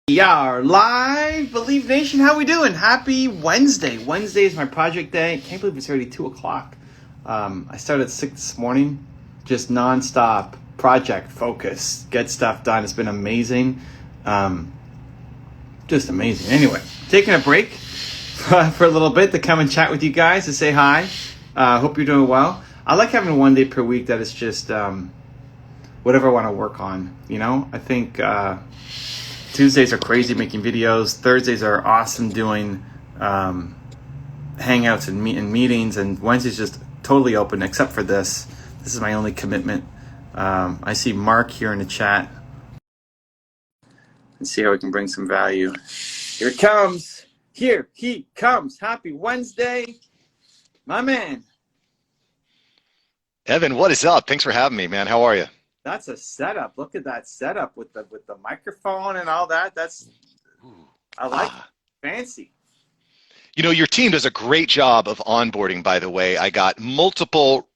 We are live, Believe Nation. How we doing? Happy Wednesday. Wednesday is my project day. Can't believe it's already 2 o'clock. I started at 6 this morning. Just non-stop project focus. Get stuff done. It's been amazing. Just amazing. Anyway, taking a break for a little bit to come and chat with you guys, to say hi. Hope you're doing well. I like having one day per week that is just whatever I want to work on. You know, I think Tuesdays are crazy making videos. Thursdays are awesome doing hangouts and meetings. And Wednesday's just totally open except for this. This is my only commitment. I see Mark here in the chat. Let's see how we can bring some value. Here it comes. Here he comes. Happy Wednesday, my man. Evan, what is up? Thanks for having me, man. How are you? That's a setup. Look at that setup with the microphone and all that. I like it. Fancy. You know, your team does a great job of onboarding, by the way. I got multiple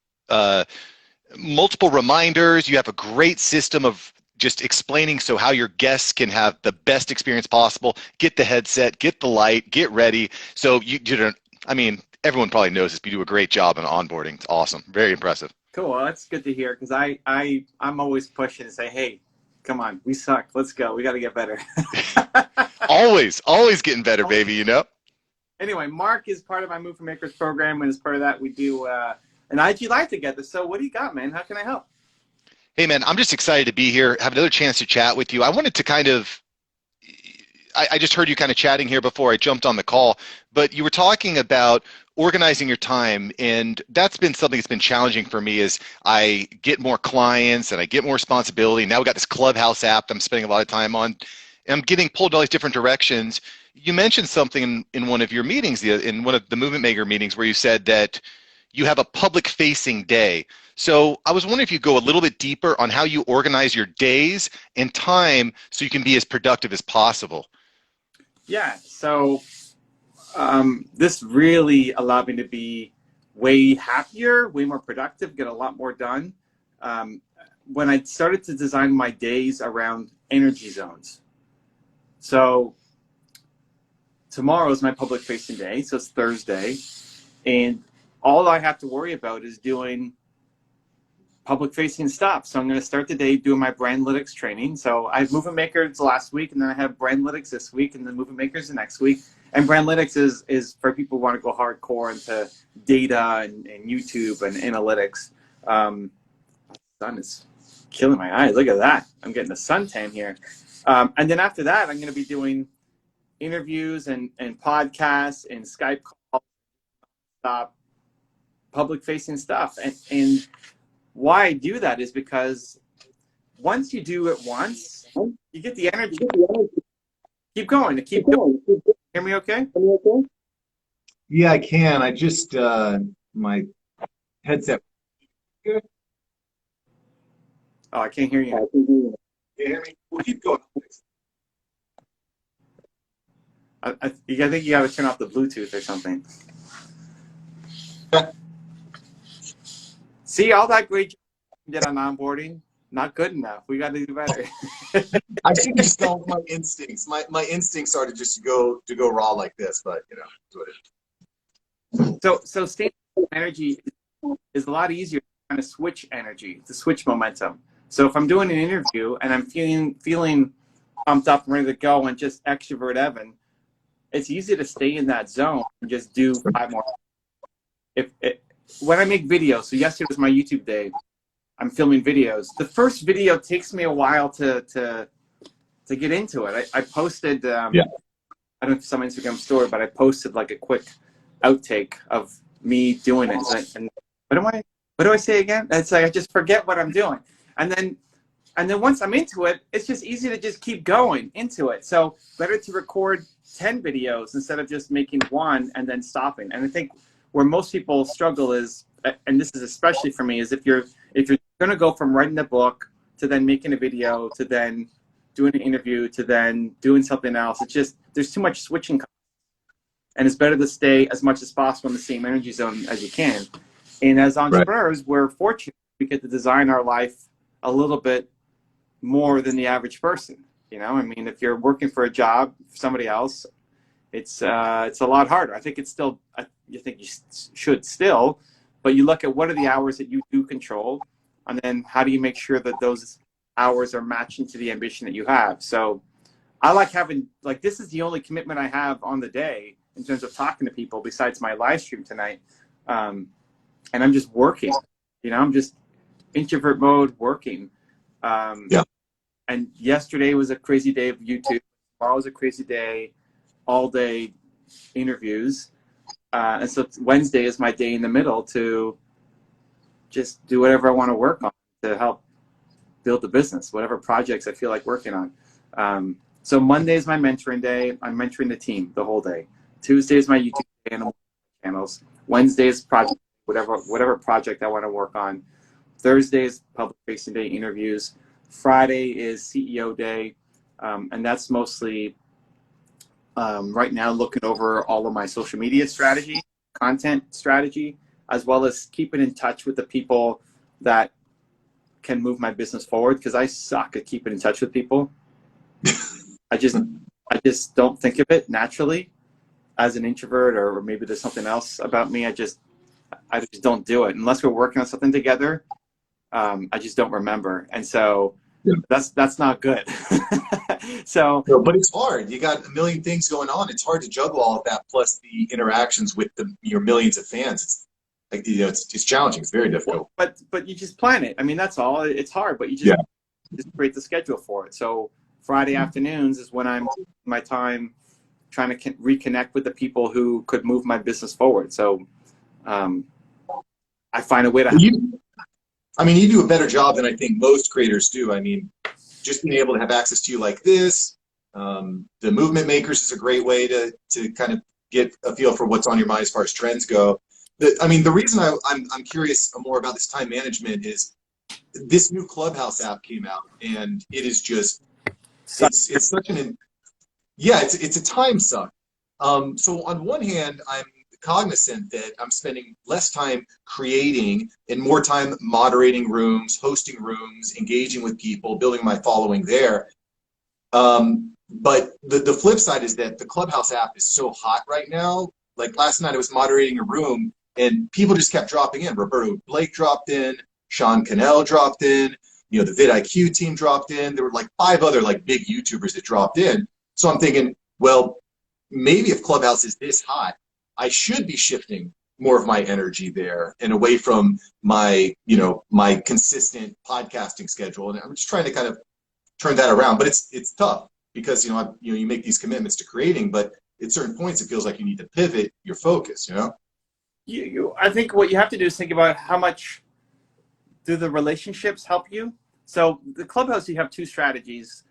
reminders. You have a great system of just explaining so how your guests can have the best experience possible. Get the headset, get the light, get ready. So everyone probably knows this, but you do a great job on onboarding. It's awesome. Very impressive. Cool. Well, that's good to hear because I'm always pushing to say, hey, come on, we suck. Let's go. We got to get better. always getting better, baby, you know? Anyway, Mark is part of my Move for Makers program, and as part of that, we do an IG Live together. So what do you got, man? How can I help? Hey, man, I'm just excited to be here, have another chance to chat with you. I wanted to I just heard you kind of chatting here before I jumped on the call, but you were talking about organizing your time, and that's been something that's been challenging for me as I get more clients and I get more responsibility. Now we got this Clubhouse app that I'm spending a lot of time on, and I'm getting pulled in all these different directions. You mentioned something in one of your meetings, in one of the Movement Maker meetings, where you said that you have a public-facing day. So I was wondering if you go a little bit deeper on how you organize your days and time so you can be as productive as possible. Yeah, so this really allowed me to be way happier, way more productive, get a lot more done. When I started to design my days around energy zones. So tomorrow is my public facing day, so it's Thursday, and all I have to worry about is doing public facing stuff. So I'm going to start the day doing my brand lytics training. So I have Movement Makers last week, and then I have brand lytics this week, and then Movement Makers the next week. And brand lytics is for people who want to go hardcore into data and YouTube and analytics. The sun is killing my eyes. Look at that. I'm getting a suntan here. And then after that, I'm going to be doing interviews and podcasts and Skype calls, public facing stuff. And why I do that is because once you do it once, you get the energy. Keep going. Keep going. Hear me okay? Yeah, I can. I just, my headset. Good. Oh, I can't hear you. Can you hear me? We'll keep going. I think you got to turn off the Bluetooth or something. See, all that great you did on onboarding, not good enough. We got to do better. I think just go with my instincts. My instincts are to just go raw like this, but you know, that's what it is. So staying energy is a lot easier to kind of switch energy, to switch momentum. So if I'm doing an interview and I'm feeling pumped up and ready to go and just extrovert Evan, it's easy to stay in that zone and just do 5 more. When I make videos, so yesterday was my YouTube day, I'm filming videos. The first video takes me a while to get into it. I posted, I don't know if it's some Instagram story, but I posted like a quick outtake of me doing it. And what do I say again? It's like I just forget what I'm doing. And then once I'm into it, it's just easy to just keep going into it. So better to record 10 videos instead of just making one and then stopping. And I think where most people struggle is, and this is especially for me, is if you're going to go from writing a book to then making a video to then doing an interview to then doing something else, it's just there's too much switching, and it's better to stay as much as possible in the same energy zone as you can. And as entrepreneurs, we're fortunate we get to design our life a little bit more than the average person. You know, I mean, if you're working for a job, for somebody else, it's a lot harder. I think it's still, you think you should still, but you look at what are the hours that you do control, and then how do you make sure that those hours are matching to the ambition that you have. So I like having, like, this is the only commitment I have on the day in terms of talking to people besides my live stream tonight. And I'm just working, you know, I'm just introvert mode working. Yeah. And yesterday was a crazy day of YouTube. Tomorrow was a crazy day, all day interviews. And so Wednesday is my day in the middle to just do whatever I want to work on to help build the business, whatever projects I feel like working on. So Monday is my mentoring day. I'm mentoring the team the whole day. Tuesday is my YouTube channels. Wednesday is project, whatever project I want to work on. Thursday is public facing day, interviews. Friday is CEO day. And that's mostly right now looking over all of my social media strategy, content strategy, as well as keeping in touch with the people that can move my business forward, because I suck at keeping in touch with people. I just don't think of it naturally as an introvert, or maybe there's something else about me. I just don't do it unless we're working on something together. I just don't remember, and so that's not good. So, no, but it's hard. You got a million things going on. It's hard to juggle all of that, plus the interactions with your millions of fans. It's like, you know, it's challenging. It's very difficult. But you just plan it. I mean, that's all. It's hard, but you just create the schedule for it. So Friday afternoons is when I'm my time trying to reconnect with the people who could move my business forward. So I find a way to. You do a better job than I think most creators do. I mean, just being able to have access to you like this, the movement makers is a great way to kind of get a feel for what's on your mind as far as trends go. The reason I'm curious more about this time management is this new Clubhouse app came out, and it is just it's such it's a time suck. So on one hand, I'm cognizant that I'm spending less time creating and more time moderating rooms, hosting rooms, engaging with people, building my following there. But the flip side is that the Clubhouse app is so hot right now. Like last night I was moderating a room and people just kept dropping in. Roberto Blake dropped in, Sean Cannell dropped in, you know, the vidIQ team dropped in. There were like 5 other like big YouTubers that dropped in. So I'm thinking, well, maybe if Clubhouse is this hot, I should be shifting more of my energy there and away from my, you know, my consistent podcasting schedule. And I'm just trying to kind of turn that around, but it's tough because, you know, you make these commitments to creating, but at certain points it feels like you need to pivot your focus, you know? I think what you have to do is think about how much do the relationships help you. So the Clubhouse, you have 2 strategies.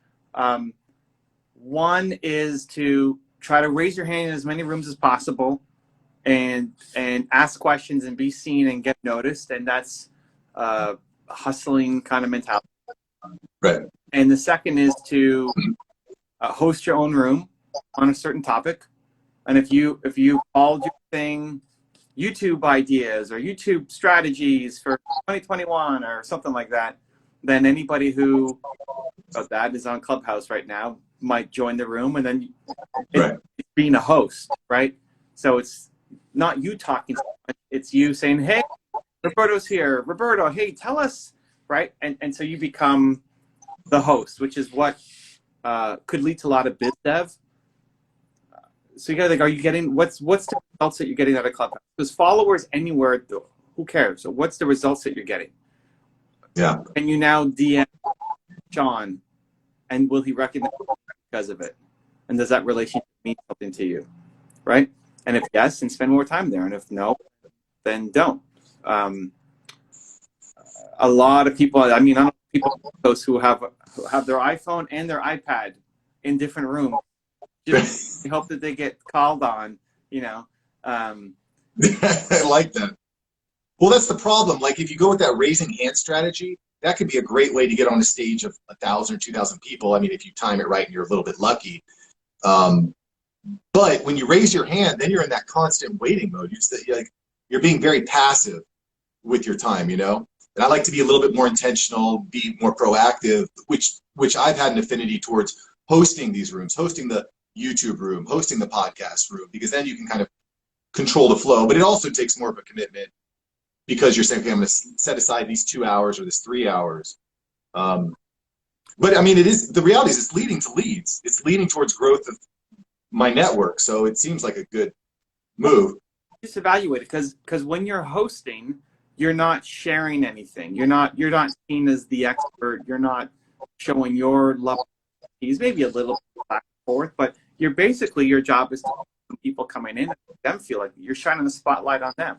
One is to try to raise your hand in as many rooms as possible and ask questions and be seen and get noticed. And that's a hustling kind of mentality. Right. And the second is to host your own room on a certain topic. And if you called your thing YouTube ideas or YouTube strategies for 2021 or something like that, then anybody who that is on Clubhouse right now might join the room, and then it's being a host, right? So it's not you talking, it's you saying, hey, Roberto's here. Roberto, hey, tell us, right? And so you become the host, which is what could lead to a lot of biz dev. So you gotta think, are you getting, what's the results that you're getting out of Clubhouse? Because followers anywhere, who cares? So what's the results that you're getting? Yeah. And you now DM Sean, and will he recognize you because of it? And does that relationship mean something to you, right? And if yes, then spend more time there. And if no, then don't. A lot of people, I know people who have their iPhone and their iPad in different rooms. Just hope that they get called on, you know. I like that. Well, that's the problem. Like, if you go with that raising hand strategy, that could be a great way to get on a stage of 1,000 or 2,000 people. I mean, if you time it right and you're a little bit lucky. But when you raise your hand, then you're in that constant waiting mode. You're being very passive with your time, you know. And I like to be a little bit more intentional, be more proactive, which I've had an affinity towards hosting these rooms, hosting the YouTube room, hosting the podcast room, because then you can kind of control the flow. But it also takes more of a commitment because you're saying, okay, I'm going to set aside these 2 hours or this 3 hours. But I mean, the reality is it's leading to leads. It's leading towards growth of my network. So it seems like a good move. Just evaluate it, because when you're hosting, you're not sharing anything. You're not seen as the expert. You're not showing your love. Maybe a little back and forth, but you're basically, your job is to have people coming in and make them feel like you're shining the spotlight on them.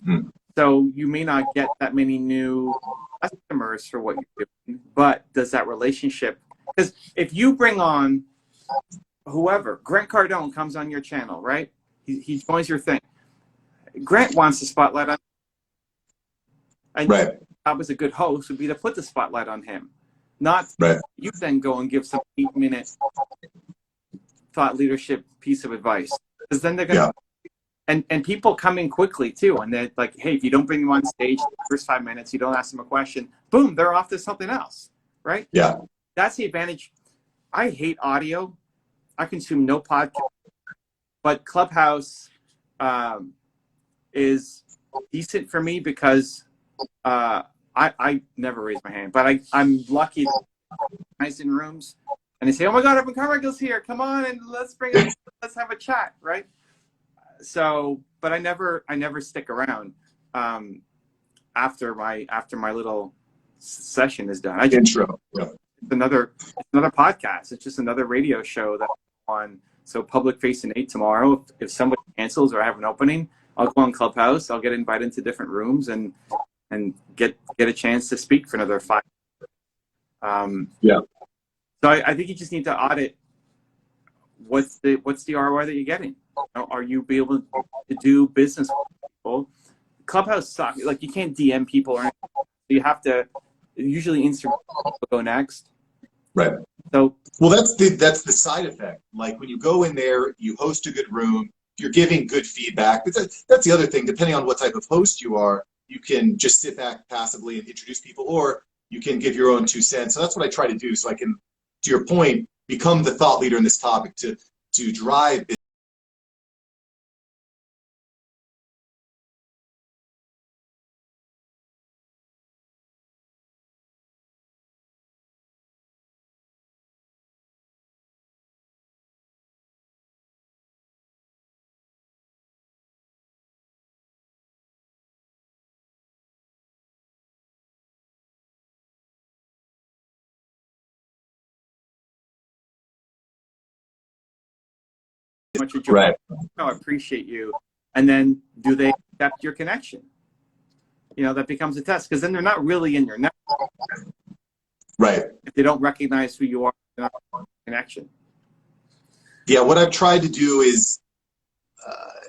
Mm-hmm. So you may not get that many new customers for what you're doing, but does that relationship, because if you bring on whoever, Grant Cardone comes on your channel, right? He joins your thing. Grant wants the spotlight on, and right. your job as a good host would be to put the spotlight on him, not right. you then go and give some 8-minute thought leadership piece of advice, because then they're gonna. Yeah. And people come in quickly too, and they're like, hey, if you don't bring them on stage the first 5 minutes, you don't ask them a question, boom, they're off to something else, right? Yeah. That's the advantage. I hate audio. I consume no podcast, but Clubhouse is decent for me because I never raise my hand, but I'm lucky that guys in rooms and they say, oh my God, Evan Carmichael's here. Come on and let's have a chat, right? So, but I never stick around after my little session is done. I just intro. Yeah. it's another podcast. It's just another radio show that I'm on. So Public Facing 8 tomorrow. If somebody cancels or I have an opening, I'll go on Clubhouse. I'll get invited into different rooms and get a chance to speak for another 5. Yeah. So I think you just need to audit what's the ROI that you're getting. Are you be able to do business with people? Clubhouse sucks. Like you can't DM people or anything. You have to usually Instagram will go next. Right. So well, that's the side effect. Like when you go in there, you host a good room, you're giving good feedback. But that's the other thing. Depending on what type of host you are, you can just sit back passively and introduce people, or you can give your own 2 cents. So that's what I try to do. So I can, to your point, become the thought leader in this topic to drive business. Right. I appreciate you. And then do they accept your connection? That becomes a test, because then they're not really in your network. Right. If they don't recognize who you are, they're not in connection. Yeah, what I've tried to do is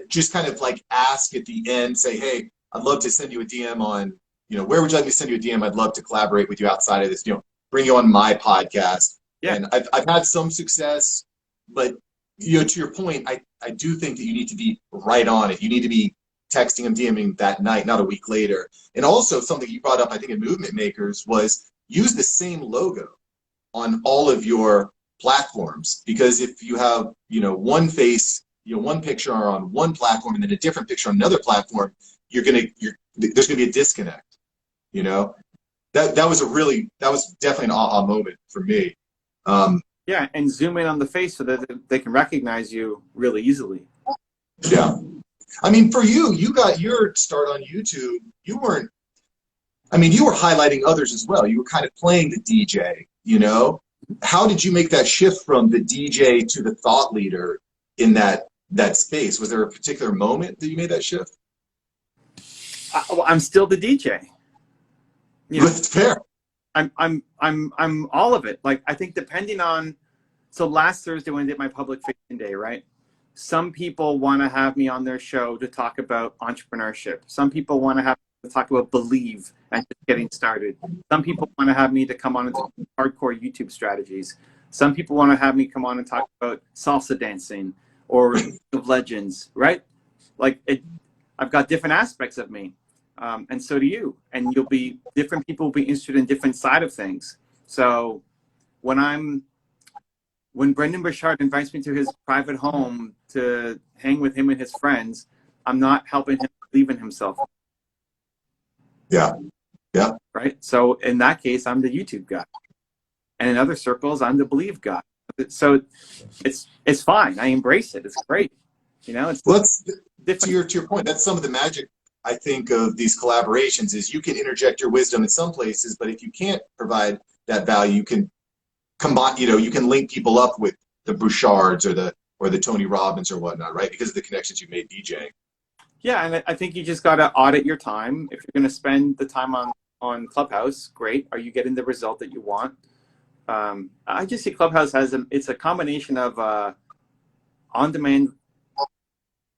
just kind of like ask at the end, say, hey, I'd love to send you a DM on, where would you like me to send you a DM? I'd love to collaborate with you outside of this, bring you on my podcast. Yeah. And I've had some success, but to your point, I do think that you need to be right on it. You need to be texting them, DMing that night, not a week later. And also something you brought up, I think, in Movement Makers was use the same logo on all of your platforms. Because if you have, one face, one picture on one platform and then a different picture on another platform, there's gonna be a disconnect. That was definitely an aha moment for me. Yeah, and zoom in on the face so that they can recognize you really easily. Yeah. I mean, for you got your start on YouTube. You were highlighting others as well. You were kind of playing the DJ, How did you make that shift from the DJ to the thought leader in that space? Was there a particular moment that you made that shift? I'm still the DJ. That's fair. I'm all of it. Like, I think depending on, so last Thursday when I did my public facing day, right? Some people want to have me on their show to talk about entrepreneurship. Some people want to have to talk about believe and just getting started. Some people want to have me to come on and talk hardcore YouTube strategies. Some people want to have me come on and talk about salsa dancing or League of Legends, right? Like I've got different aspects of me. And so do you. And different people will be interested in different side of things. So when I'm when Brendan Burchard invites me to his private home to hang with him and his friends, I'm not helping him believe in himself. Yeah. Yeah. Right. So in that case, I'm the YouTube guy. And in other circles, I'm the believe guy. So it's fine. I embrace it. It's great. You know, it's to your point, that's some of the magic, I think, of these collaborations is you can interject your wisdom in some places, but if you can't provide that value, you can combine, you can link people up with the Bouchards or the Tony Robbins or whatnot, right? Because of the connections you've made DJing. Yeah, and I think you just got to audit your time. If you're going to spend the time on Clubhouse, great. Are you getting the result that you want? I just see Clubhouse it's a combination of on-demand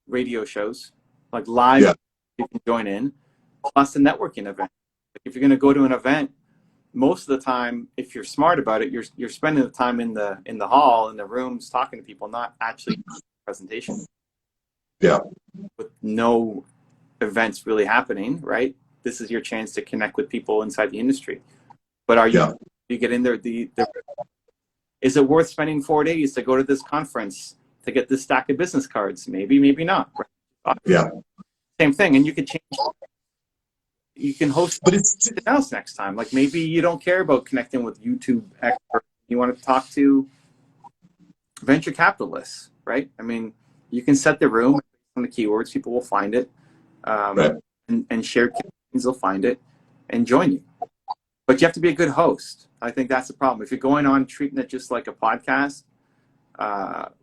radio shows, like live, you can join in, plus a networking event. Like if you're going to go to an event, most of the time, if you're smart about it, you're spending the time in the hall, in the rooms, talking to people, not actually presentation. Yeah. With no events really happening, right? This is your chance to connect with people inside the industry. But are you get in there? Is it worth spending 4 days to go to this conference to get this stack of business cards? Maybe, maybe not. Right? Yeah. Same thing, and you can change. You can host something else next time. Like maybe you don't care about connecting with YouTube experts. You want to talk to venture capitalists, right? I mean, you can set the room on the keywords. People will find it, and shared communities will find it and join you. But you have to be a good host. I think that's the problem. If you're going on treating it just like a podcast,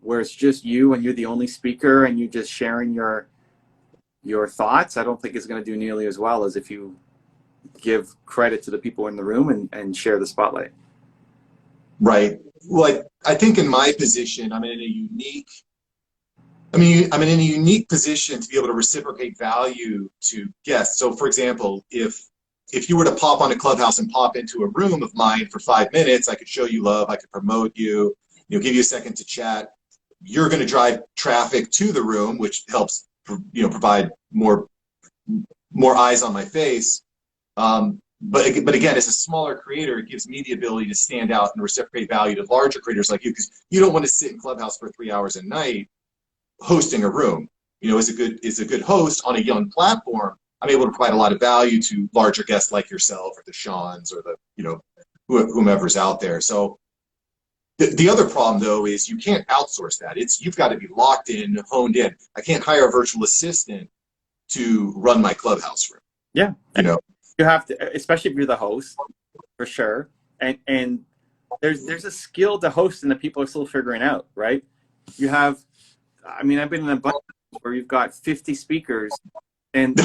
where it's just you and you're the only speaker and you're just sharing your thoughts, I don't think it's going to do nearly as well as if you give credit to the people in the room and share the spotlight. Right. Well, I think in my position, I'm in a unique position to be able to reciprocate value to guests. So for example, if you were to pop on a Clubhouse and pop into a room of mine for 5 minutes, I could show you love, I could promote you, give you a second to chat. You're going to drive traffic to the room, which helps provide more eyes on my face. But again, as a smaller creator, it gives me the ability to stand out and reciprocate value to larger creators like you, because you don't want to sit in Clubhouse for 3 hours a night hosting a room. As a good host on a young platform, I'm able to provide a lot of value to larger guests like yourself or the Seans or the whomever's out there. So the other problem though is you can't outsource that. You've got to be locked in, honed in. I can't hire a virtual assistant to run my Clubhouse room. Yeah. You have to, especially if you're the host, for sure. And there's a skill to hosting that people are still figuring out, right? I've been in a bunch where you've got 50 speakers and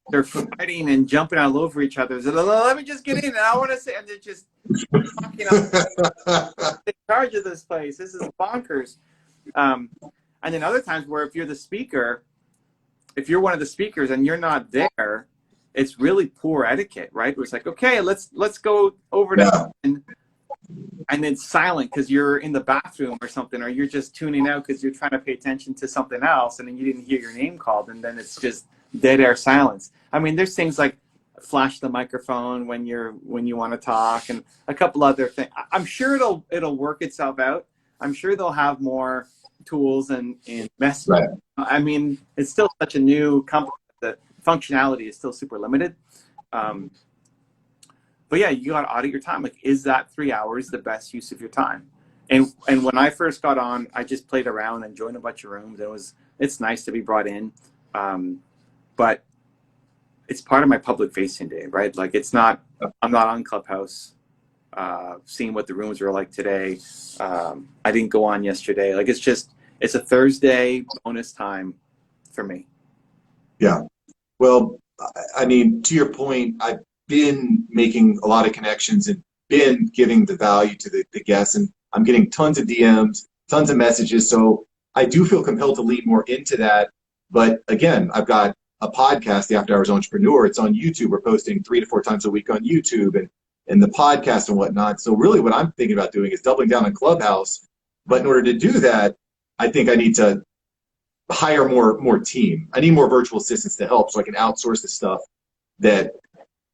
they're fighting and jumping all over each other. So, let me just get in and I want to say, and they're just talking in charge of this place. This is bonkers. And then other times where if you're one of the speakers and you're not there, it's really poor etiquette, right? Where it's like, okay, let's go over to and it's silent because you're in the bathroom or something, or you're just tuning out because you're trying to pay attention to something else, and then you didn't hear your name called, and then it's just dead air silence. There's things like flash the microphone when you want to talk, and a couple other things. I'm sure it'll work itself out. I'm sure they'll have more tools and messaging. Right. It's still such a new company. The functionality is still super limited. But yeah, you got to audit your time. Like, is that 3 hours the best use of your time? And when I first got on, I just played around and joined a bunch of rooms. It's nice to be brought in, but it's part of my public facing day, right? Like I'm not on Clubhouse, seeing what the rooms are like today. I didn't go on yesterday. Like it's a Thursday bonus time for me. Yeah. Well, to your point, I've been making a lot of connections and been giving the value to the guests, and I'm getting tons of DMs, tons of messages. So I do feel compelled to lean more into that. But again, I've got a podcast, the After Hours Entrepreneur. It's on YouTube. We're posting 3 to 4 times a week on YouTube and the podcast and whatnot. So really what I'm thinking about doing is doubling down on Clubhouse. But in order to do that, I think I need to hire more team. I need more virtual assistants to help so I can outsource the stuff that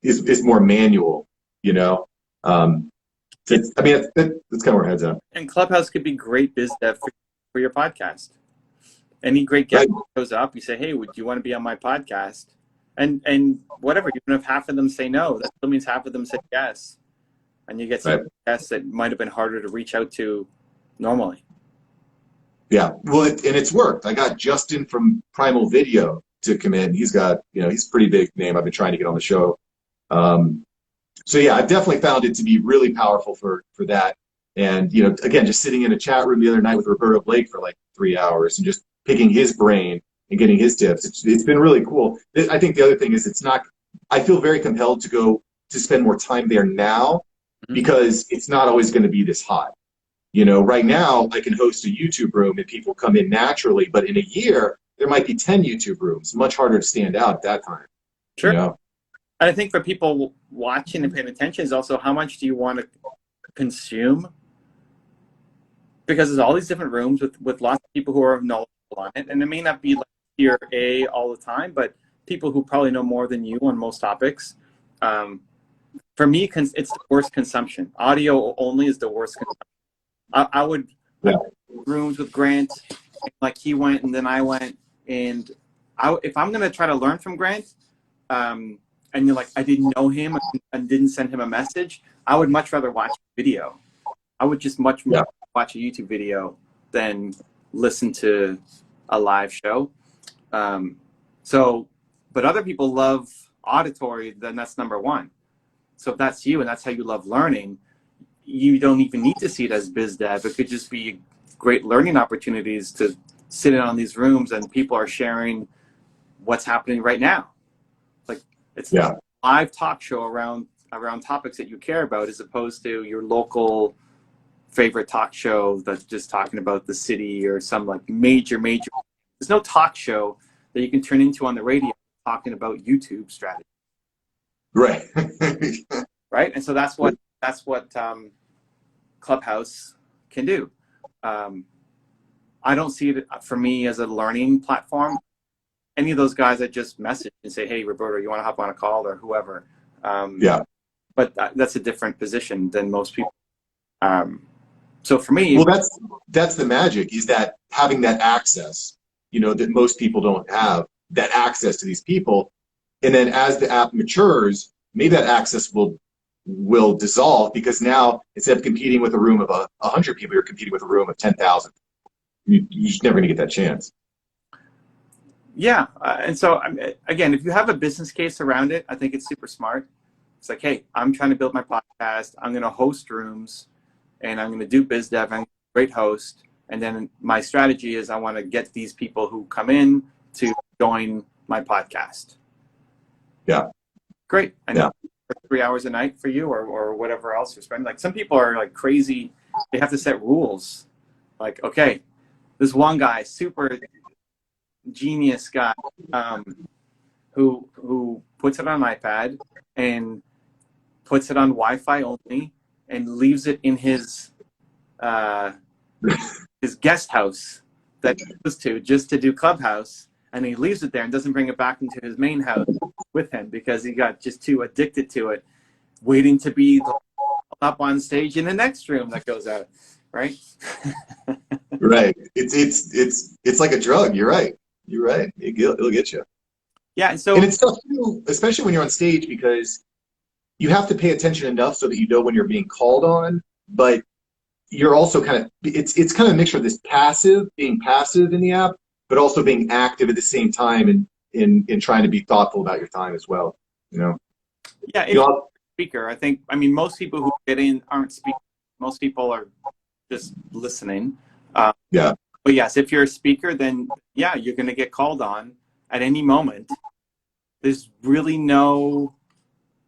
is more manual, I mean, that's kind of where our head's at. And Clubhouse could be great biz dev for your podcast. Any great guest goes up, you say, hey, would you want to be on my podcast? And whatever, even if half of them say no, that still means half of them say yes. And you get some guests that might have been harder to reach out to normally. Yeah, well, and it's worked. I got Justin from Primal Video to come in. He's got, he's a pretty big name. I've been trying to get on the show. So yeah, I've definitely found it to be really powerful for that. And, again, just sitting in a chat room the other night with Roberto Blake for like 3 hours and just picking his brain and getting his tips. It's been really cool. I think the other thing is I feel very compelled to spend more time there now because it's not always going to be this hot. Right now I can host a YouTube room and people come in naturally, but in a year there might be 10 YouTube rooms. Much harder to stand out at that time. Sure. And I think for people watching and paying attention is also how much do you want to consume? Because there's all these different rooms with lots of people who are knowledgeable on it, and it may not be like tier A all the time, but people who probably know more than you on most topics. For me, it's the worst consumption. Audio only is the worst consumption. I would rooms with Grant, like he went and then I went, and if I'm gonna try to learn from Grant, and you're like I didn't know him and didn't send him a message, I would much rather watch a video. I would just much more watch a YouTube video than listen to a live show. But other people love auditory, then that's number one. So if that's you and that's how you love learning, you don't even need to see it as biz dev. It could just be great learning opportunities to sit in on these rooms and people are sharing what's happening right now. Like it's a live talk show around topics that you care about, as opposed to your local favorite talk show that's just talking about the city or some like major. There's no talk show that you can turn into on the radio talking about YouTube strategy. Right. Right. And so that's what Clubhouse can do. I don't see it for me as a learning platform. Any of those guys that just message and say, hey, Roberto, you want to hop on a call, or whoever. But that's a different position than most people. So for me, well, that's the magic, is that having that access, that most people don't have, that access to these people. And then as the app matures, maybe that access will dissolve, because now instead of competing with a room of 100 people, you're competing with a room of 10,000. You're just never going to get that chance. Yeah. And so, again, if you have a business case around it, I think it's super smart. It's like, hey, I'm trying to build my podcast. I'm going to host rooms and I'm going to do biz dev. I'm a great host. And then my strategy is I want to get these people who come in to join my podcast. Yeah. Great. I know. 3 hours a night for you, or whatever else you're spending. Like some people are like crazy. They have to set rules. Like, okay, this one guy, super genius guy, who puts it on an iPad and puts it on Wi-Fi only and leaves it in his guest house that he goes to just to do Clubhouse, and he leaves it there and doesn't bring it back into his main house with him because he got just too addicted to it, waiting to be up on stage in the next room that goes out, right? Right. It's like a drug. You're right. It'll get you. Yeah. And it's tough too, especially when you're on stage, because you have to pay attention enough so that you know when you're being called on, but you're also it's kind of a mixture of this being passive in the app, but also being active at the same time in trying to be thoughtful about your time as well. Yeah, if you're a speaker, most people who get in aren't speakers. Most people are just listening. But yes, if you're a speaker, then yeah, you're going to get called on at any moment. There's really no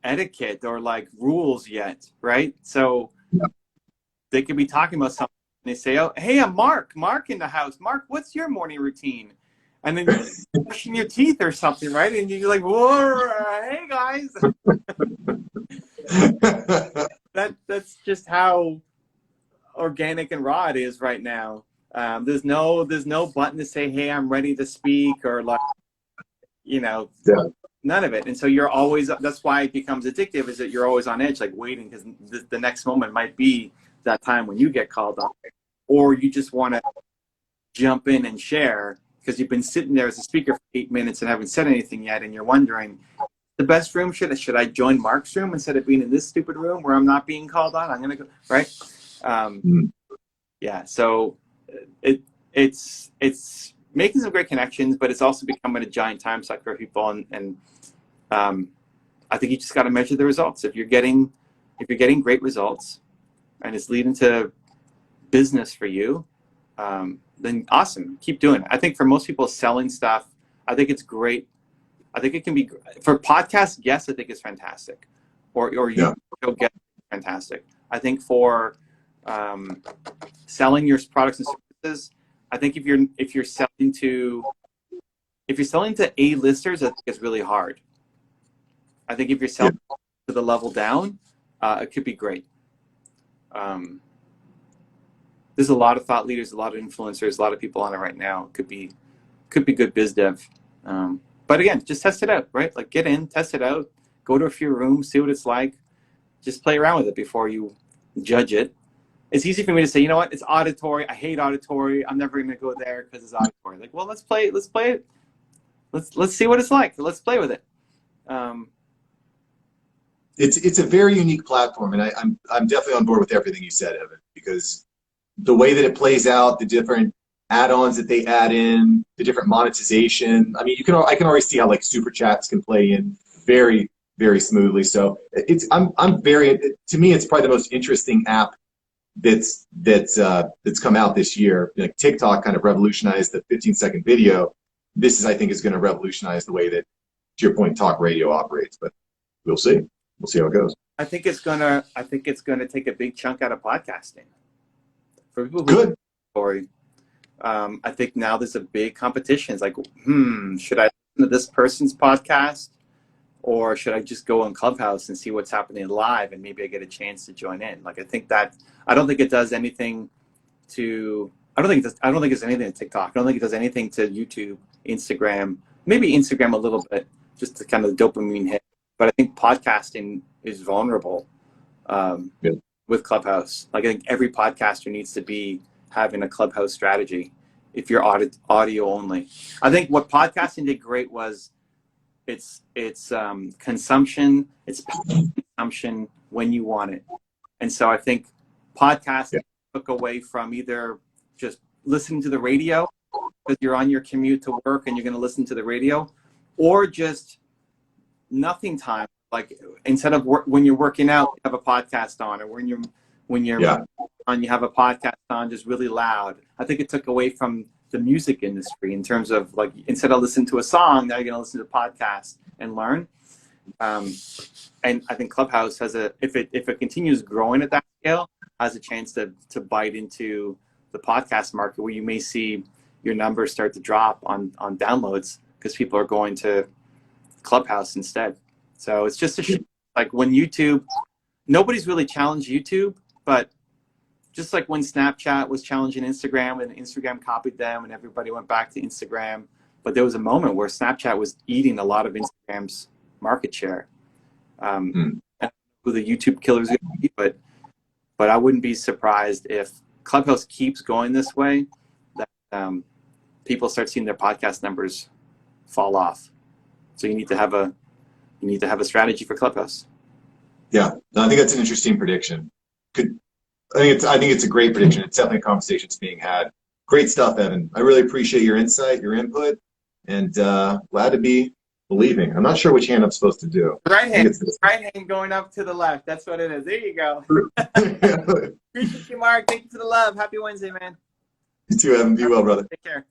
etiquette or like rules yet, right? So they could be talking about something and they say, oh, hey, I'm Mark in the house. Mark, what's your morning routine? And then you're brushing your teeth or something, right? And you're like, whoa, hey guys. That's just how organic and raw it is right now. There's no button to say, hey, I'm ready to speak, or like, you know, Yeah. none of it. And so you're always, that's why it becomes addictive, is that you're always on edge, like waiting, because the next moment might be that time when you get called on, or you just want to jump in and share because you've been sitting there as a speaker for 8 minutes and haven't said anything yet, and you're wondering, the best room, should I join Mark's room instead of being in this stupid room where I'm not being called on? I'm gonna go, right? Yeah. So it's making some great connections, but it's also becoming a giant time suck for people, and I think you just got to measure the results. If you're getting great results and it's leading to business for you, then awesome, keep doing it. I think for most people selling stuff, I think it's great. I think it can be, for podcast guests, I think it's fantastic, or you get fantastic. I think for selling your products and services, I think if you're selling to A-listers, I think it's really hard. I think if you're selling to the level down, it could be great. There's a lot of thought leaders, a lot of influencers, a lot of people on it right now. Could be good biz dev. But again, just test it out, right? Like get in, test it out, go to a few rooms, see what it's like. Just play around with it before you judge it. It's easy for me to say, you know what, it's auditory. I hate auditory. I'm never going to go there because it's auditory. Like, well, let's play it. Let's see what it's like. Let's play with it. It's a very unique platform, and I'm definitely on board with everything you said, Evan, because the way that it plays out, the different add-ons that they add in, the different monetization. I mean, I can already see how like super chats can play in very, very smoothly. So to me, it's probably the most interesting app that's come out this year. Like TikTok kind of revolutionized the 15-second video. I think is going to revolutionize the way that, to your point, talk radio operates. But we'll see. We'll see how it goes. I think it's gonna take a big chunk out of podcasting. For people who Good. Story, I think now there's a big competition. It's like, should I listen to this person's podcast, or should I just go on Clubhouse and see what's happening live, and maybe I get a chance to join in? Like, I don't think it does anything to. I don't think it's anything to TikTok. I don't think it does anything to YouTube, Instagram. Maybe Instagram a little bit, just to kind of dopamine hit. But I think podcasting is vulnerable with Clubhouse. Like, I think every podcaster needs to be having a Clubhouse strategy if you're audio only. I think what podcasting did great was it's consumption, it's consumption when you want it. And so I think podcasting took away from either just listening to the radio because you're on your commute to work and you're going to listen to the radio, or just nothing time. Like, instead of when you're working out, you have a podcast on, or when you're on, you have a podcast on just really loud. I think it took away from the music industry in terms of, like, instead of listening to a song, now you're going to listen to a podcast and learn. And I think Clubhouse has if it continues growing at that scale, has a chance to bite into the podcast market, where you may see your numbers start to drop on downloads because people are going to Clubhouse instead. So it's just like when YouTube, nobody's really challenged YouTube, but just like when Snapchat was challenging Instagram and Instagram copied them and everybody went back to Instagram, but there was a moment where Snapchat was eating a lot of Instagram's market share. I don't know who the YouTube killer is going to be, but I wouldn't be surprised if Clubhouse keeps going this way, that people start seeing their podcast numbers fall off. So you need to have a strategy for Clubhouse. Yeah, no, I think that's an interesting prediction. I think it's a great prediction. It's definitely a conversation that's being had. Great stuff, Evan. I really appreciate your insight, your input, and glad to be believing. I'm not sure which hand I'm supposed to do. Right hand going up to the left. That's what it is. There you go. Appreciate you, Mark. Thank you for the love. Happy Wednesday, man. You too, Evan. Be well, brother. Take care.